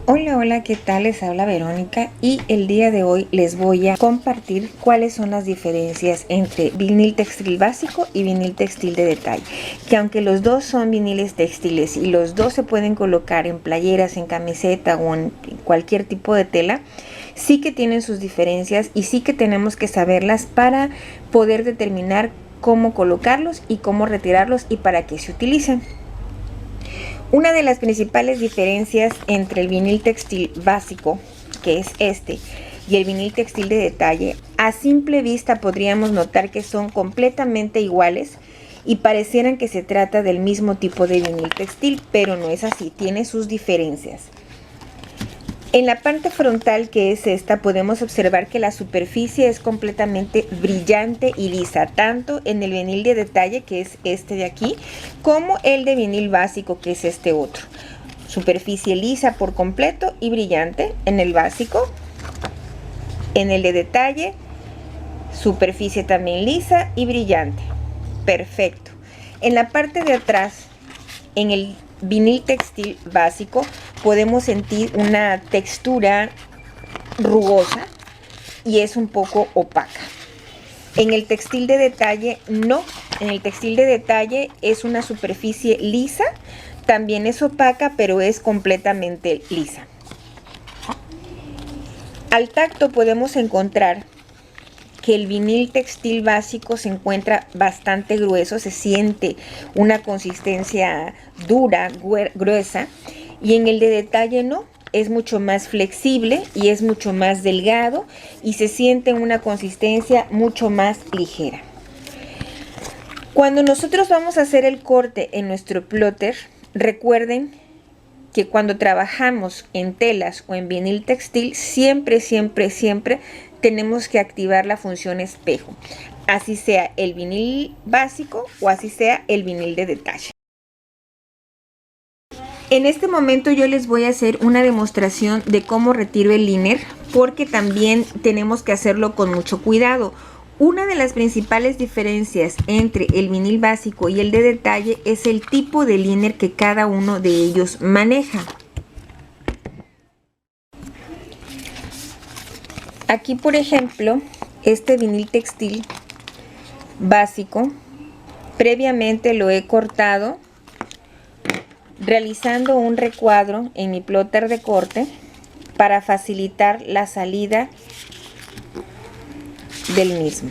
Hola, hola, ¿qué tal? Les habla Verónica y el día de hoy les voy a compartir cuáles son las diferencias entre vinil textil básico y vinil textil de detalle. Que aunque los dos son viniles textiles y los dos se pueden colocar en playeras, en camiseta o en cualquier tipo de tela, sí que tienen sus diferencias y sí que tenemos que saberlas para poder determinar cómo colocarlos y cómo retirarlos y para qué se utilizan. Una de las principales diferencias entre el vinil textil básico, que es este, y el vinil textil de detalle, a simple vista podríamos notar que son completamente iguales y parecieran que se trata del mismo tipo de vinil textil, pero no es así, tiene sus diferencias. En la parte frontal, que es esta, podemos observar que la superficie es completamente brillante y lisa, tanto en el vinil de detalle, que es este de aquí, como el de vinil básico, que es este otro. Superficie lisa por completo y brillante en el básico. En el de detalle, superficie también lisa y brillante. Perfecto. En la parte de atrás, en el vinil textil básico, podemos sentir una textura rugosa y es un poco opaca. En el textil de detalle no, en el textil de detalle es una superficie lisa, también es opaca, pero es completamente lisa. Al tacto podemos encontrar que el vinil textil básico se encuentra bastante grueso, se siente una consistencia dura, gruesa, y en el de detalle no, es mucho más flexible y es mucho más delgado y se siente una consistencia mucho más ligera. Cuando nosotros vamos a hacer el corte en nuestro plotter, recuerden que cuando trabajamos en telas o en vinil textil, siempre tenemos que activar la función espejo, así sea el vinil básico o así sea el vinil de detalle. En este momento yo les voy a hacer una demostración de cómo retiro el liner, porque también tenemos que hacerlo con mucho cuidado. Una de las principales diferencias entre el vinil básico y el de detalle es el tipo de liner que cada uno de ellos maneja. Aquí, por ejemplo, este vinil textil básico, previamente lo he cortado realizando un recuadro en mi plotter de corte para facilitar la salida del mismo.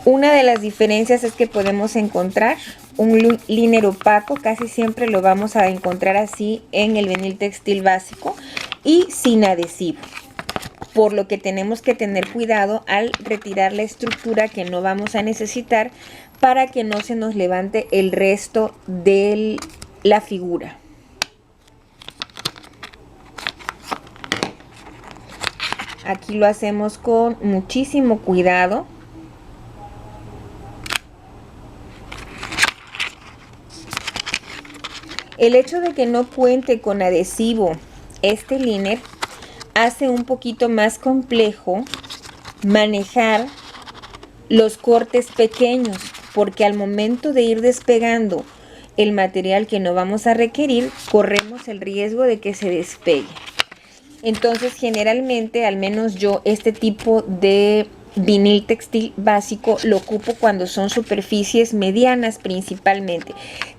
Una de las diferencias es que podemos encontrar un liner opaco, casi siempre lo vamos a encontrar así en el vinil textil básico y sin adhesivo, por lo que tenemos que tener cuidado al retirar la estructura que no vamos a necesitar para que no se nos levante el resto de la figura. Aquí lo hacemos con muchísimo cuidado. El hecho de que no cuente con adhesivo este liner hace un poquito más complejo manejar los cortes pequeños, porque al momento de ir despegando el material que no vamos a requerir, corremos el riesgo de que se despegue. Entonces, generalmente, al menos yo, este tipo de vinil textil básico lo ocupo cuando son superficies medianas principalmente.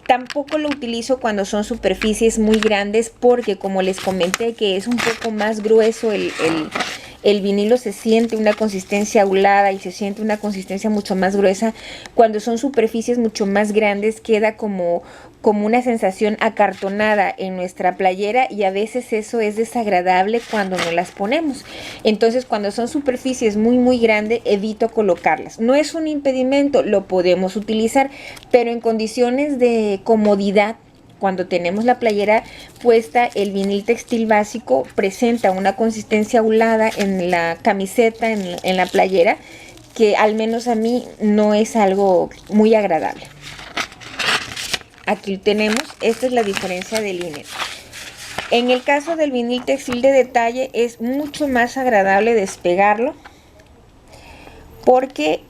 Tampoco lo utilizo cuando son superficies muy grandes porque, como les comenté, que es un poco más grueso el vinilo, se siente una consistencia aulada y se siente una consistencia mucho más gruesa. Cuando son superficies mucho más grandes queda como una sensación acartonada en nuestra playera y a veces eso es desagradable cuando no las ponemos. Entonces, cuando son superficies muy grandes, evito colocarlas. No es un impedimento, lo podemos utilizar, pero en condiciones de comodidad, cuando tenemos la playera puesta, el vinil textil básico presenta una consistencia aulada en la camiseta, en la playera, que al menos a mí no es algo muy agradable. Aquí tenemos, esta es la diferencia del liner. En el caso del vinil textil de detalle es mucho más agradable despegarlo porque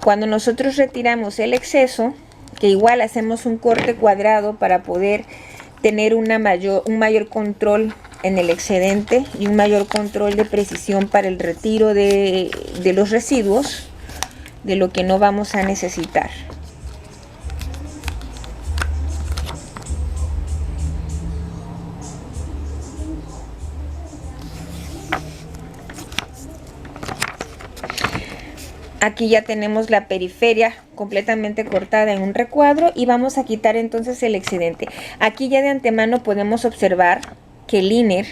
Cuando nosotros retiramos el exceso, que igual hacemos un corte cuadrado para poder tener un mayor control en el excedente y un mayor control de precisión para el retiro de los residuos, de lo que no vamos a necesitar. Aquí ya tenemos la periferia completamente cortada en un recuadro y vamos a quitar entonces el excedente. Aquí ya de antemano podemos observar que el liner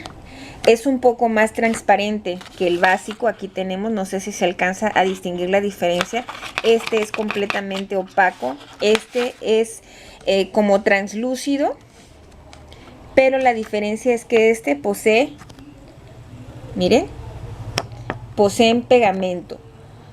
es un poco más transparente que el básico. Aquí tenemos, no sé si se alcanza a distinguir la diferencia. Este es completamente opaco, este es como translúcido, pero la diferencia es que este posee, miren, poseen pegamento,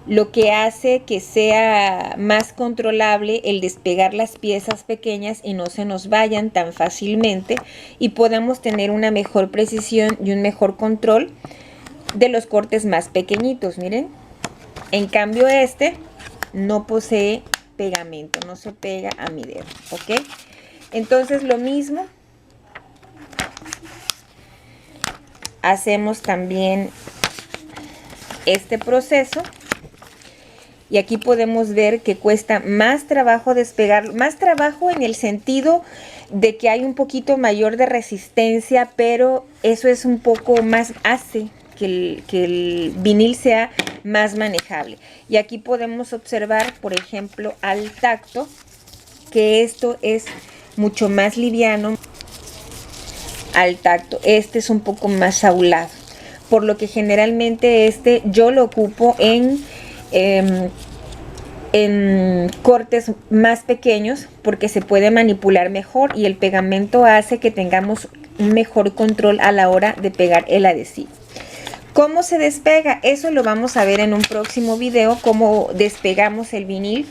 lo que hace que sea más controlable el despegar las piezas pequeñas y no se nos vayan tan fácilmente y podamos tener una mejor precisión y un mejor control de los cortes más pequeñitos. Miren, en cambio este no posee pegamento, no se pega a mi dedo, ¿ok? Entonces lo mismo hacemos también este proceso. Y aquí podemos ver que cuesta más trabajo despegar, más trabajo en el sentido de que hay un poquito mayor de resistencia, pero eso es un poco más, hace que el vinil sea más manejable. Y aquí podemos observar, por ejemplo, al tacto, que esto es mucho más liviano. Al tacto, este es un poco más saulado, por lo que generalmente este yo lo ocupo en cortes más pequeños porque se puede manipular mejor y el pegamento hace que tengamos un mejor control a la hora de pegar el adhesivo. ¿Cómo se despega? Eso lo vamos a ver en un próximo video, cómo despegamos el vinil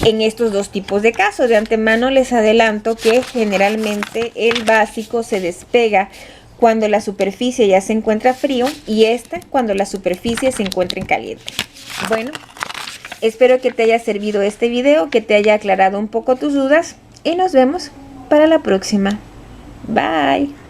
en estos dos tipos de casos. De antemano les adelanto que generalmente el básico se despega cuando la superficie ya se encuentra frío y esta cuando la superficie se encuentra en caliente. Bueno, espero que te haya servido este video, que te haya aclarado un poco tus dudas y nos vemos para la próxima. Bye.